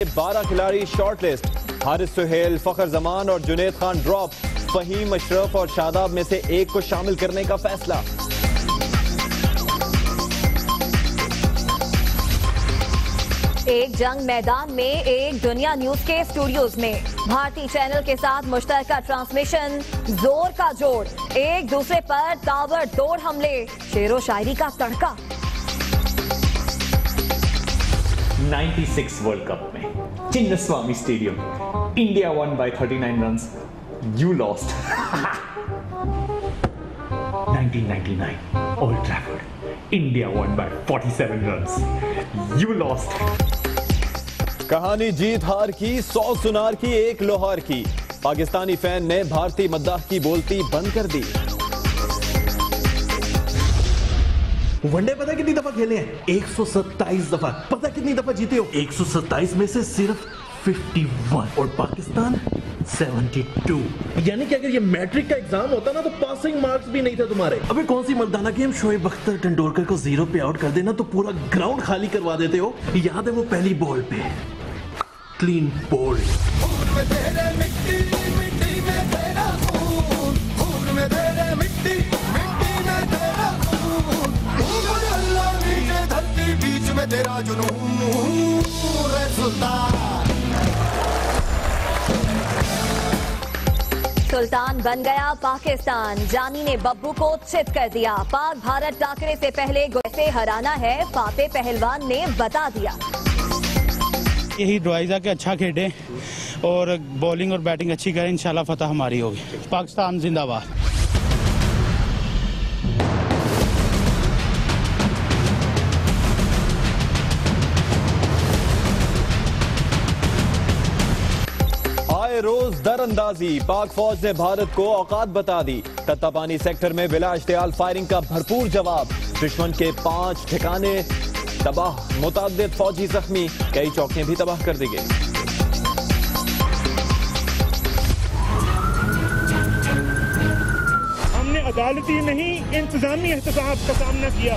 12 खिलाड़ी शॉर्टलिस्ट। हारिस सुहेल, फखर जमान और जुनैद खान ड्रॉप। फहीम, अशरफ और शादाब में से एक को शामिल करने का फैसला। एक जंग मैदान में, एक दुनिया न्यूज के स्टूडियोज में भारतीय चैनल के साथ मुश्तरका ट्रांसमिशन, जोर का जोड़, एक दूसरे पर ताबड़तोड़ हमले, शेरो शायरी का तड़का। 96 वर्ल्ड कप में Chinnaswamy stadium, India won by 39 runs, you lost. 1999 Old Trafford, India won by 47 runs, you lost. कहानी जीत हार की, 100 सुनार की, एक लोहार की। पाकिस्तानी फैन ने भारतीय मद्दाह की बोलती बंद कर दी। वनडे पता कितनी दफा खेले हैं? 127 दफा। पता कितनी दफा जीते हो? 127 में से सिर्फ 51 और पाकिस्तान 72। यानी कि अगर ये मैट्रिक का एग्जाम होता ना तो पासिंग मार्क्स भी नहीं थे तुम्हारे। अबे कौन सी मर्दाना गेम, शोएब अख्तर तेंदुलकर को 0 पे आउट कर देना तो पूरा ग्राउंड खाली करवा देते हो। याद है वो पहली बॉल पे क्लीन बोल्ड। तेरा जुनून सुल्तान बन गया पाकिस्तान, जानी ने बब्बू को चित कर दिया। पाक भारत टाकरे से पहले कैसे हराना है फाते पहलवान ने बता दिया। यही दुआइजा के अच्छा खेले और बॉलिंग और बैटिंग अच्छी करें, इंशाल्लाह फतह हमारी होगी। पाकिस्तान जिंदाबाद। रोज दरअंदाजी, पाक फौज ने भारत को औकात बता दी। तत्तापानी सेक्टर में बिला इश्तियाल फायरिंग का भरपूर जवाब। दुश्मन के 5 ठिकाने तबाह, मुतअद्दिद फौजी जख्मी, कई चौकियां भी तबाह कर दी गई। हमने अदालती नहीं इंतजामी एहतसाब का सामना किया।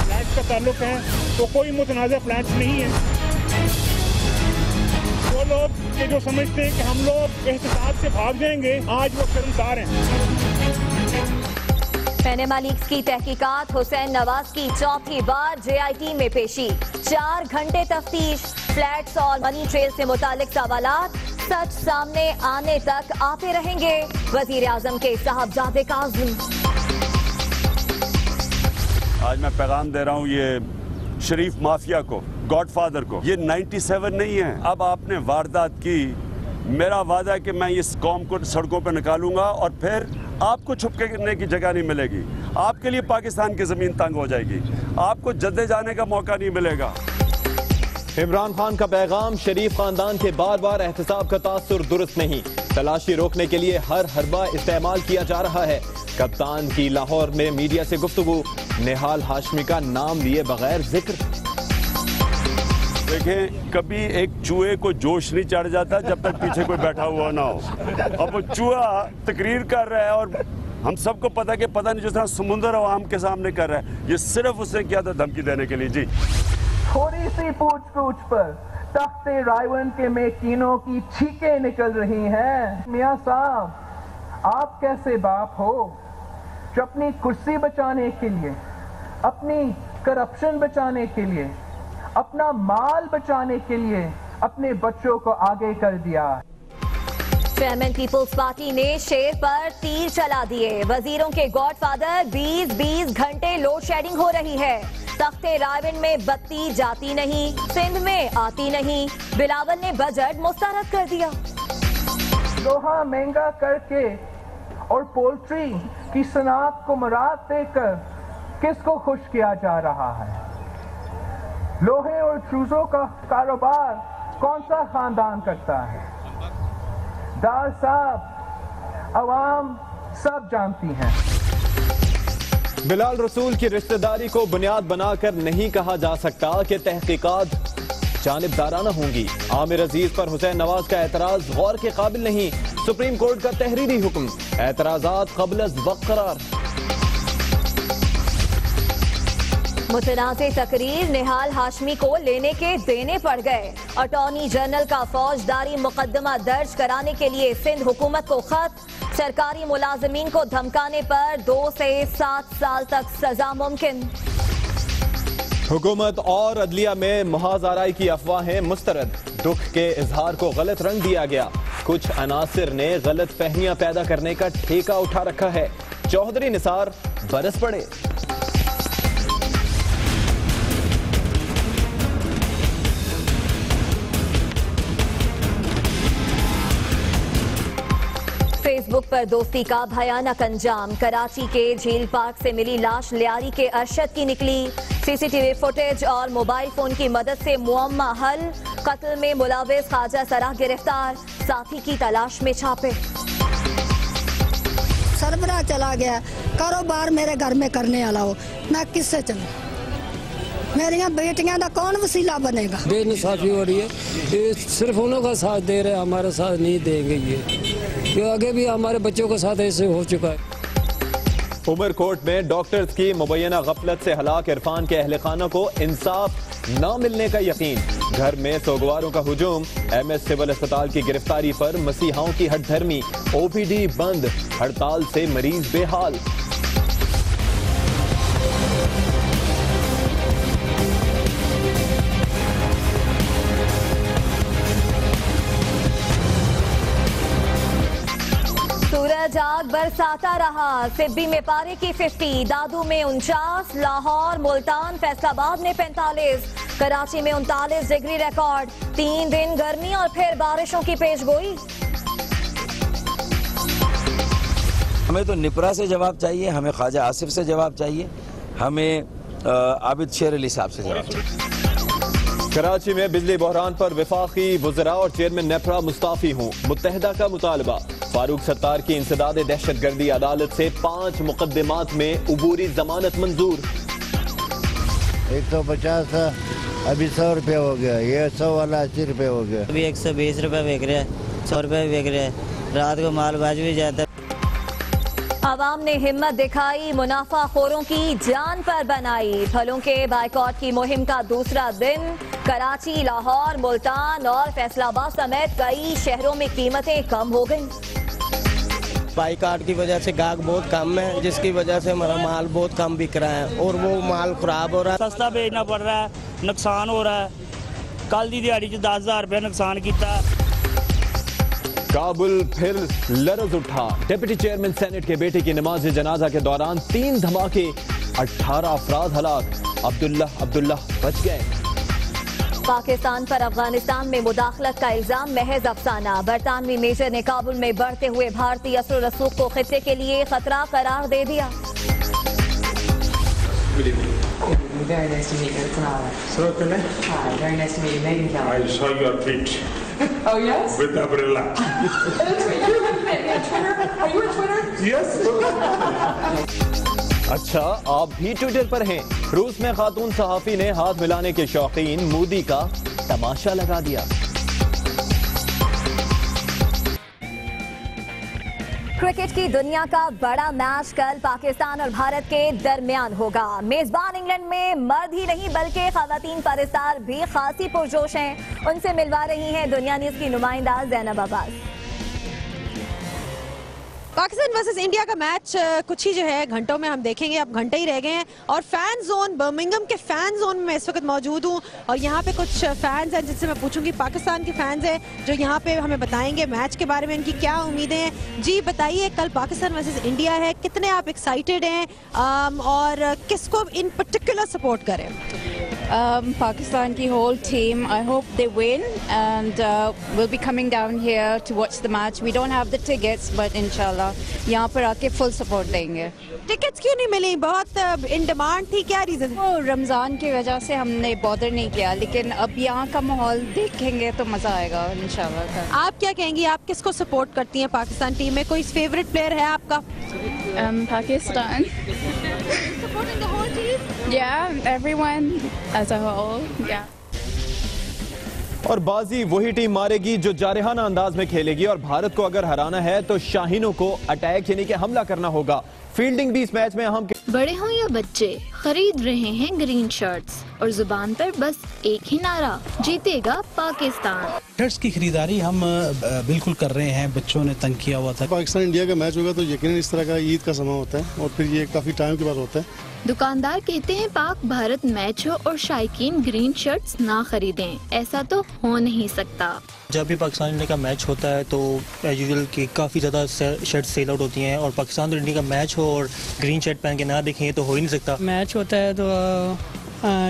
फ्लैट का ताल्लुक है तो कोई मुतनाज़ा फ्लैट नहीं है। वो लोग के जो समझते हैं कि हम लोग एहतसाब से भाग जाएंगे, आज वो शर्मसार हैं। पनेमा लीक्स की तहकीकात, हुसैन नवाज की चौथी बार JIT में पेशी। 4 घंटे तफ्तीश, फ्लैट्स और मनी ट्रेल से मुतालिक सवालात सच सामने आने तक आते रहेंगे। वजीर आजम के साहबजादे का आज़म। आज मैं पैगाम दे रहा हूँ ये शरीफ माफिया को, गॉडफादर को, ये 97 नहीं है। अब आपने वारदात की, मेरा वादा है कि मैं इस कौम को सड़कों पर निकालूंगा और फिर आपको छुपने की जगह नहीं मिलेगी। आपके लिए पाकिस्तान की जमीन तंग हो जाएगी, आपको जद्दे जाने का मौका नहीं मिलेगा। इमरान खान का पैगाम, शरीफ खानदान के बार बार एहतसाब का तासुर दुरुस्त नहीं। तलाशी रोकने के लिए हर हरबा इस्तेमाल किया जा रहा है। कप्तान की लाहौर में मीडिया से गुफ्तगू, निहाल हाशमी का नाम लिए बगैर जिक्र। देखें, कभी एक चूहे को जोश नहीं चढ़ जाता जब तक पीछे कोई बैठा हुआ ना हो। अब वो चूहा तकरीर कर रहा है और हम सबको पता कि पता नहीं जिस तरह समुंदर आवाम के सामने कर रहा है। ये सिर्फ उसने किया था धमकी देने के लिए। जी, थोड़ी सी पूछ पर तख्ते रायवन के मेकीनों की छींकें निकल रही हैं। मियां साहब, आप कैसे बाप हो जो अपनी कुर्सी बचाने के लिए, अपनी करप्शन बचाने के लिए, अपना माल बचाने के लिए अपने बच्चों को आगे कर दिया। चेयरमैन पीपल्स पार्टी ने शेर पर तीर चला दिए। वजीरों के गॉडफादर, 20-20 घंटे लोड शेडिंग हो रही है। तख्ते रायवन में बत्ती जाती नहीं, सिंध में आती नहीं। बिलावल ने बजट मुस्तरद कर दिया। लोहा महंगा करके और पोल्ट्री की सनात को मुराद देकर किसको खुश किया जा रहा है? लोहे और चूजों का कारोबार कौन सा खानदान करता है? डार साहब, अवाम सब जानती हैं। बिलाल रसूल की रिश्तेदारी को बुनियाद बनाकर नहीं कहा जा सकता कि तहकीकात जानिबदाराना होंगी। आमिर अजीज पर हुसैन नवाज का एतराज गौर के काबिल नहीं। सुप्रीम कोर्ट का तहरीरी हुक्म, एतराजात क़ब्ल अज़ वक़्त करार। मुतनाज़े तकरीर निहाल हाशमी को लेने के देने पड़ गए। अटॉर्नी जनरल का फौजदारी मुकदमा दर्ज कराने के लिए सिंध हुकूमत को खत। सरकारी मुलाजिमीन को धमकाने पर 2 से 7 साल तक सजा मुमकिन। हुकूमत और अदलिया में मुहाज़ाराई की अफवाहें मुस्तरद। दुख के इजहार को गलत रंग दिया गया। कुछ अनासिर ने गलत फहमियां पैदा करने का ठेका उठा रखा है। चौधरी निसार बरस पड़े। फेसबुक पर दोस्ती का भयानक अंजाम। कराची के झील पार्क से मिली लाश लियारी के अरशद की निकली। सीसीटीवी फुटेज और मोबाइल फोन की मदद से मुअम्मा हल। कत्ल में मुलविस ख्वाजा सराह गिरफ्तार। साथी की तलाश में छापे। सरबराह चला गया। कारोबार मेरे घर में करने वाला हो, मैं किससे चलूं? मेरी बेटियां का कौन वसीला बनेगा? बेइंसाफी हो रही है। ये सिर्फ उन्हों का साथ दे रहे हैं, हमारा साथ नहीं देंगे। ये आगे भी हमारे बच्चों के साथ ऐसे हो चुका है। उमरकोट में डॉक्टर्स की मुबैना गफलत से हलाक इरफान के अहले खाना को इंसाफ न मिलने का यकीन। घर में सोगवारों का हुजूम। MS सिविल अस्पताल की गिरफ्तारी पर मसीहाओं की हठधर्मी। OPD बंद। हड़ताल से मरीज बेहाल। सूरज आग बरसाता रहा। सिब्बी में पारे की 50, दादू में 49, लाहौर, मुल्तान, फैसलाबाद में 45, कराची में 39 डिग्री रिकॉर्ड। 3 दिन गर्मी और फिर बारिशों की पेशगोई। हमें तो निपरा से जवाब चाहिए, हमें ख्वाजा आसिफ से जवाब चाहिए, हमें आबिद शेर अली साहब से जवाब चाहिए। कराची में बिजली बहरान पर वफाकी वज़रा और चेयरमैन नेपरा मुस्ताफी हूँ। मुत्तहिदा का मुतालबा। फारूक सत्तार की इंसदाद दहशतगर्दी अदालत से 5 मुकदमात में उबूरी जमानत मंजूर। 150 था, अभी 100 रुपये हो गया। ये 100 वाला 80 रुपये हो गया। अभी 120 रुपये बिक रहे हैं, 100 रुपये बिक रहे हैं। रात को माल बाज भी जाता है। आवाम ने हिम्मत दिखाई, मुनाफाखोरों की जान पर बनाई। फलों के बाइकॉट की मुहिम का दूसरा दिन। कराची, लाहौर, मुल्तान और फैसलाबाद समेत कई शहरों में कीमतें कम हो गईं। बाइकॉट की वजह से गाहक बहुत कम है, जिसकी वजह से हमारा माल बहुत कम बिक रहा है और वो माल खराब हो रहा है। सस्ता बेचना पड़ रहा है, नुकसान हो रहा है। कल की दिहाड़ी 10,000 रुपया नुकसान किया। काबुल फिर लरज उठा। डिप्टी चेयरमैन सेनेट के बेटे की नमाज जनाजा के दौरान 3 धमाके, 18 अफराद हलाक। अब्दुल्ला बच गए। पाकिस्तान पर अफगानिस्तान में मुदाखलत का इल्जाम महज अफसाना। बरतानवी मेजर ने काबुल में बढ़ते हुए भारतीय असर रसूख को खित्ते के लिए खतरा करार दे दिया। Very nice to meet you. It's an honor. So, can I? Hi, very nice to meet you. Megan Kelly. I saw your tweet. Oh, yes? With the umbrella. You're on Twitter? Are you on Twitter? Yes. अच्छा, आप भी Twitter पर हैं। रूस में खातून सहाफी ने हाथ मिलाने के शौकीन मोदी का तमाशा लगा दिया। क्रिकेट की दुनिया का बड़ा मैच कल पाकिस्तान और भारत के दरमियान होगा। मेजबान इंग्लैंड में मर्द ही नहीं बल्कि खवातीन परस्तार भी खासी पुरजोश हैं। उनसे मिलवा रही हैं दुनिया न्यूज की नुमाइंदा ज़ैनब अब्बास। पाकिस्तान वर्सेस इंडिया का मैच कुछ ही जो है घंटों में हम देखेंगे। अब घंटे ही रह गए हैं और फैन जोन, बर्मिंघम के फैन जोन में इस वक्त मौजूद हूँ और यहाँ पे कुछ फैंस हैं जिनसे मैं पूछूंगी, पाकिस्तान के फैंस हैं जो यहाँ पे हमें बताएंगे मैच के बारे में इनकी क्या उम्मीदें हैं। जी बताइए, कल पाकिस्तान वर्सेस इंडिया है, कितने आप एक्साइटेड हैं और किसको इन पर्टिकुलर सपोर्ट करें? Pakistan ki whole team, I hope they win and we'll be coming down here to watch the match. We don't have the tickets but inshallah यहाँ पर आके full support देंगे। टिकट्स क्यों नहीं मिली? बहुत इन डिमांड थी, क्या रीजन? रमजान की वजह से हमने बॉदर नहीं किया, लेकिन अब यहाँ का माहौल देखेंगे तो मजा आएगा इंशाल्लाह। आप क्या कहेंगी, आप किसको सपोर्ट करती हैं पाकिस्तान टीम में? कोई फेवरेट प्लेयर है आपका? Pakistan. Supporting the whole team? Yeah, everyone as a whole. Yeah. और बाजी वही टीम मारेगी जो जारहाना अंदाज में खेलेगी और भारत को अगर हराना है तो शाहीनों को अटैक यानी कि हमला करना होगा। फील्डिंग भी इस मैच में अहम। बड़े हों या बच्चे खरीद रहे हैं ग्रीन शर्ट्स और जुबान पर बस एक ही नारा, जीतेगा पाकिस्तान। शर्ट्स की खरीदारी हम बिल्कुल कर रहे हैं, बच्चों ने तंग किया हुआ था। पाकिस्तान इंडिया का मैच होगा तो यकीनन इस तरह का ईद का समय होता है और फिर ये काफी टाइम के बाद होता है। दुकानदार कहते हैं पाक भारत मैच हो और शायकीन ग्रीन शर्ट्स ना खरीदें, ऐसा तो हो नहीं सकता। जब भी पाकिस्तान इंडिया का मैच होता है तो एज यूजुअल की काफ़ी ज़्यादा शर्ट सेल आउट होती हैं और पाकिस्तान और इंडिया का मैच हो और ग्रीन शर्ट पहन के ना देखें तो हो ही नहीं सकता। मैच होता है तो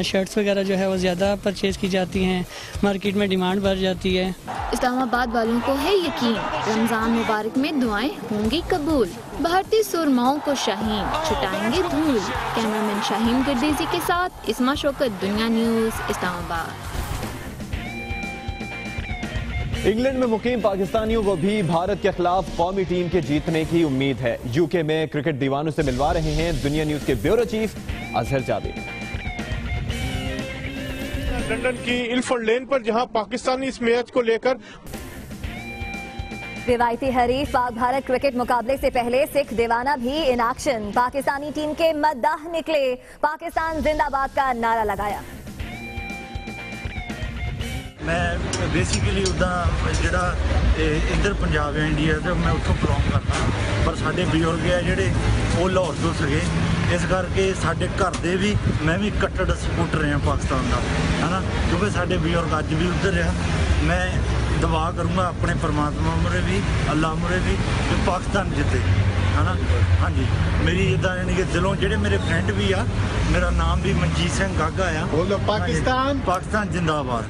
शर्ट्स वगैरह जो है वो ज़्यादा परचेज़ की जाती हैं, मार्केट में डिमांड बढ़ जाती है। इस्लामाबाद वालों को है यकीन, रमज़ान मुबारक में दुआएं होंगी कबूल। भारतीय सुरमाओं को शाहीन छुटाएंगे धूल। कैमरामैन शाहीन गर्देजी के साथ इस्मा शौकत, दुनिया न्यूज़, इस्लामाबाद। इंग्लैंड में मुकीम पाकिस्तानियों को भी भारत के खिलाफ कौमी टीम के जीतने की उम्मीद है। यूके में क्रिकेट दीवानों से मिलवा रहे हैं दुनिया न्यूज़ के bureau chief Azhar Javed. London की इल्फर्ड लेन पर जहां पाकिस्तानी इस मैच को लेकर रिवायती हरीफ पाक भारत क्रिकेट मुकाबले से पहले सिख दीवाना भी इन एक्शन। पाकिस्तानी टीम के मद्दाह निकले, पाकिस्तान जिंदाबाद का नारा लगाया। मैं बेसिकली उदा ਜਿਹੜਾ ਇੱਧਰ ਪੰਜਾਬ ਹੈ ਇੰਡੀਆ ਤੇ ਮੈਂ ਉੱਥੋਂ ਬਿਲੋਂਗ ਕਰਦਾ, ਪਰ ਸਾਡੇ ਬਜ਼ੁਰਗ ਹੈ ਜਿਹੜੇ ਉਹ ਲਾਹੌਰ ਤੋਂ ਸੀਗੇ, ਇਸ ਕਰਕੇ ਸਾਡੇ ਘਰ ਦੇ ਵੀ ਮੈਂ ਵੀ ਕੱਟੜ ਸਪੋਰਟਰ ਹਾਂ ਪਾਕਿਸਤਾਨ ਦਾ, ਹਨਾ, ਕਿਉਂਕਿ ਸਾਡੇ ਬਜ਼ੁਰਗ ਅੱਜ ਵੀ ਉੱਧਰ ਆ। ਮੈਂ ਦੁਆ ਕਰੂੰਗਾ ਆਪਣੇ ਪਰਮਾਤਮਾ ਮੁਰੇ ਵੀ, ਅੱਲਾਹ ਮੁਰੇ ਵੀ ਕਿ ਪਾਕਿਸਤਾਨ ਜਿੱਤੇ, ਹਨਾ। ਹਾਂਜੀ, ਮੇਰੀ ਜਿੱਦਾਂ ਯਾਨੀ ਕਿ ਦਿਲੋਂ ਜਿਹੜੇ ਮੇਰੇ ਫਰੈਂਡ ਵੀ ਆ, ਮੇਰਾ ਨਾਮ ਵੀ ਮਨਜੀਤ ਸਿੰਘ ਗਾਗਾ ਆ। ਬੋਲੋ ਪਾਕਿस्तान, पाकिस्तान जिंदाबाद।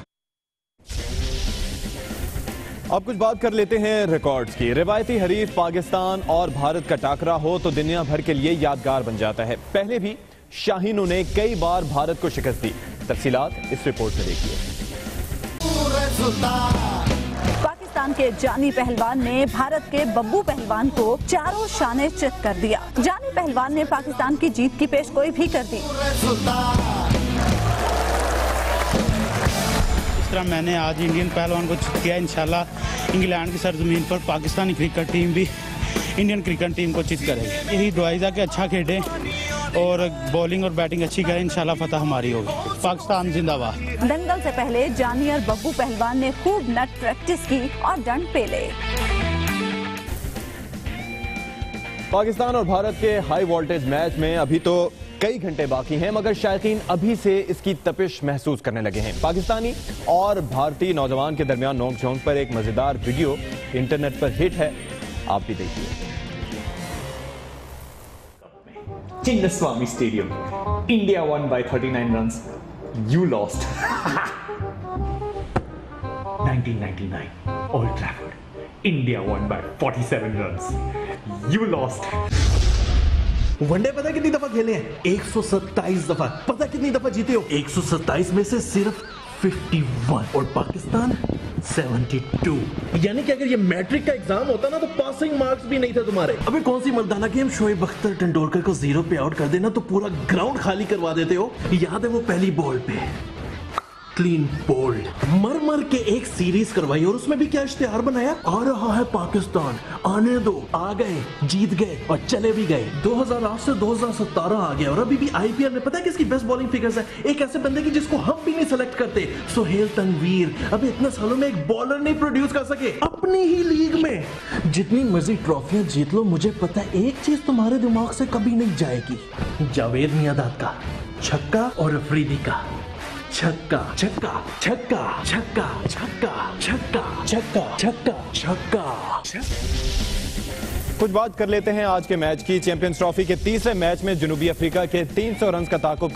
अब कुछ बात कर लेते हैं रिकॉर्ड्स की। रिवायती हरीफ पाकिस्तान और भारत का टाकरा हो तो दुनिया भर के लिए यादगार बन जाता है। पहले भी शाहीनों ने कई बार भारत को शिकस्त दी। तफसीलात इस रिपोर्ट में देखिए। पाकिस्तान के जानी पहलवान ने भारत के बब्बू पहलवान को चारों शाने चित कर दिया। जानी पहलवान ने पाकिस्तान की जीत की पेशगोई भी कर दी। मैंने आज इंडियन पहलवान को चित किया। इंशाल्लाह इंग्लैंड की सरजमीन पर पाकिस्तानी क्रिकेट टीम भी इंडियन क्रिकेट टीम को चित करेगी। यही दुआइज़ा के अच्छा खेले और बॉलिंग और बैटिंग अच्छी करें, इंशाल्लाह फतह हमारी होगी। पाकिस्तान जिंदाबाद। दंगल से पहले जानी और बब्बू पहलवान ने खूब नट प्रैक्टिस की और डंड पेले। पाकिस्तान और भारत के हाई वोल्टेज मैच में अभी तो कई घंटे बाकी हैं, मगर शायकीन अभी से इसकी तपिश महसूस करने लगे हैं। पाकिस्तानी और भारतीय नौजवान के दरमियान नोक-झोंक पर एक मजेदार वीडियो इंटरनेट पर हिट है, आप भी देखिए। Chinnaswamy stadium, India won by 39 runs. You lost. 1999, Old Trafford. India won by 47 runs. You lost. One day पता कितनी दफा खेले हैं? 127 दफा। पता कितनी दफा जीते हो? 127 में से सिर्फ 51 और पाकिस्तान 72। यानी कि अगर ये मैट्रिक का एग्जाम होता ना तो पासिंग मार्क्स भी नहीं थे तुम्हारे। अबे कौन सी मर्दाना गेम, शोएब अख्तर तेंदुलकर को 0 पे आउट कर देना तो पूरा ग्राउंड खाली करवा देते हो। याद है वो पहली बॉल पे क्लीन बोल्ड मर मर के एक सीरीज करवाई और उसमें भी क्या इश्तेहार बनाया, आ रहा है पाकिस्तान, आने दो। आ गए, जीत गए और चले भी गए। 2008 से 2017 आ गया और अभी भी आईपीएल में पता है किसकी बेस्ट बॉलिंग फिगर्स है? एक ऐसे बंदे की जिसको हम भी नहीं सेलेक्ट करते, सोहेल तनवीर। अभी इतने सालों में एक बॉलर नहीं प्रोड्यूस कर सके अपनी ही लीग में। जितनी मर्जी ट्रॉफियां जीत लो, मुझे पता है एक चीज तुम्हारे दिमाग से कभी नहीं जाएगी। जावेद मियांदाद का छक्का और अफरीदी का छक्का छक्का छक्का छक्का छक्का छक्का छक्का छक्का छक्का। कुछ बात कर लेते हैं आज के मैच की। चैंपियंस ट्रॉफी के तीसरे मैच में जनूबी अफ्रीका के 300 रन का ताकुब